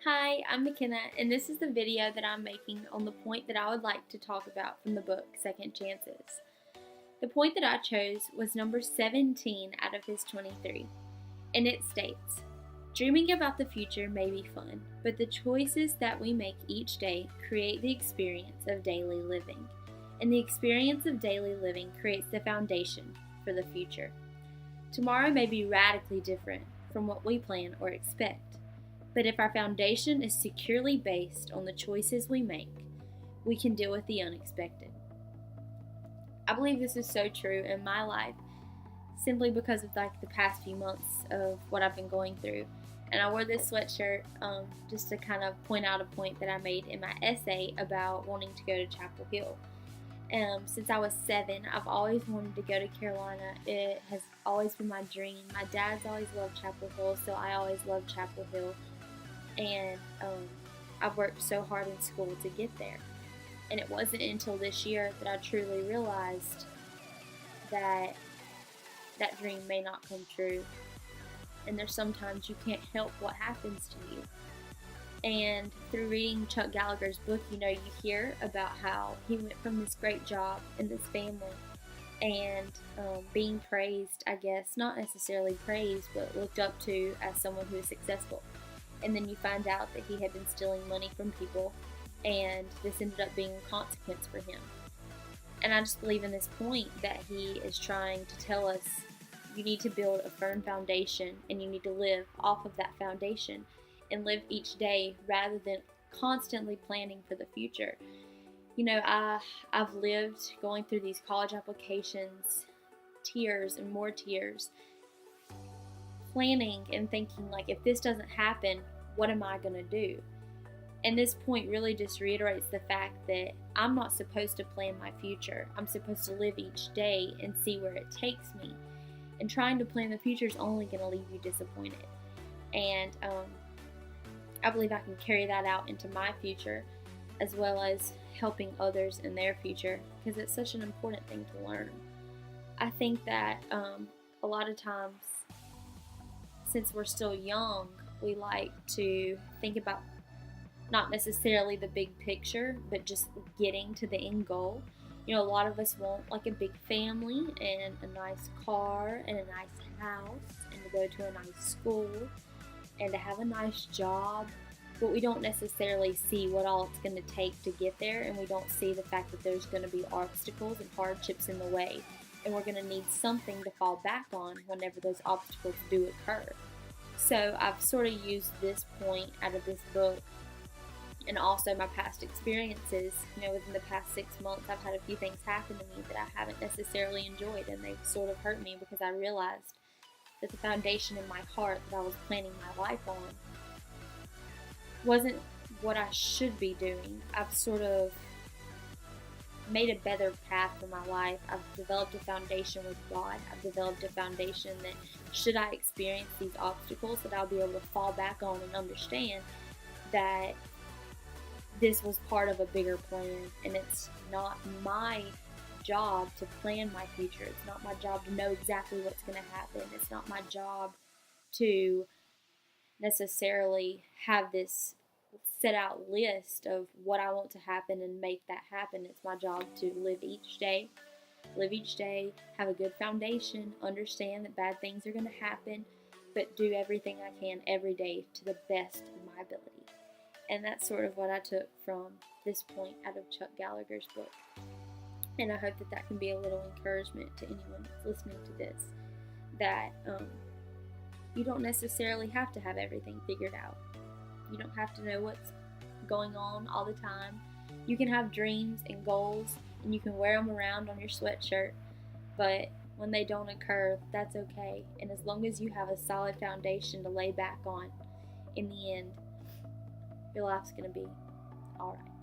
Hi, I'm McKinna, and this is the video that I'm making on the point that I would like to talk about from the book Second Chances. The point that I chose was number 17 out of his 23, and it states, "Dreaming about the future may be fun, but the choices that we make each day create the experience of daily living, and the experience of daily living creates the foundation for the future. Tomorrow may be radically different from what we plan or expect. But if our foundation is securely based on the choices we make, we can deal with the unexpected." I believe this is so true in my life simply because of the past few months of what I've been going through. And I wore this sweatshirt just to kind of point out a point that I made in my essay about wanting to go to Chapel Hill. Since I was 7, I've always wanted to go to Carolina. It has always been my dream. My dad's always loved Chapel Hill, so I always loved Chapel Hill. And I've worked so hard in school to get there. And it wasn't until this year that I truly realized that that dream may not come true. And there's sometimes you can't help what happens to you. And through reading Chuck Gallagher's book, you hear about how he went from this great job in this family and being praised, I guess, not necessarily praised, but looked up to as someone who is successful. And then you find out that he had been stealing money from people, and this ended up being a consequence for him. And I just believe in this point that he is trying to tell us you need to build a firm foundation, and you need to live off of that foundation and live each day rather than constantly planning for the future. I've lived going through these college applications, tears and more tears, planning and thinking, if this doesn't happen, what am I going to do? And this point really just reiterates the fact that I'm not supposed to plan my future. I'm supposed to live each day and see where it takes me. And trying to plan the future is only going to leave you disappointed. And I believe I can carry that out into my future as well as helping others in their future, because it's such an important thing to learn. I think that a lot of times, since we're still young, we like to think about not necessarily the big picture, but just getting to the end goal. A lot of us want a big family and a nice car and a nice house and to go to a nice school and to have a nice job, but we don't necessarily see what all it's going to take to get there, and we don't see the fact that there's going to be obstacles and hardships in the way, and we're going to need something to fall back on whenever those obstacles do occur. So I've sort of used this point out of this book and also my past experiences. Within the past 6 months, I've had a few things happen to me that I haven't necessarily enjoyed, and they've sort of hurt me because I realized that the foundation in my heart that I was planning my life on wasn't what I should be doing. I've sort of made a better path for my life. I've developed a foundation with God. I've developed a foundation that should I experience these obstacles, that I'll be able to fall back on and understand that this was part of a bigger plan, and it's not my job to plan my future. It's not my job to know exactly what's going to happen. It's not my job to necessarily have this set out list of what I want to happen and make that happen. It's my job to live each day, have a good foundation, understand that bad things are going to happen, but do everything I can every day to the best of my ability. And that's sort of what I took from this point out of Chuck Gallagher's book. And I hope that that can be a little encouragement to anyone that's listening to this, that you don't necessarily have to have everything figured out. You don't have to know what's going on all the time. You can have dreams and goals, and you can wear them around on your sweatshirt, but when they don't occur, that's okay. And as long as you have a solid foundation to lay back on, in the end, your life's going to be all right.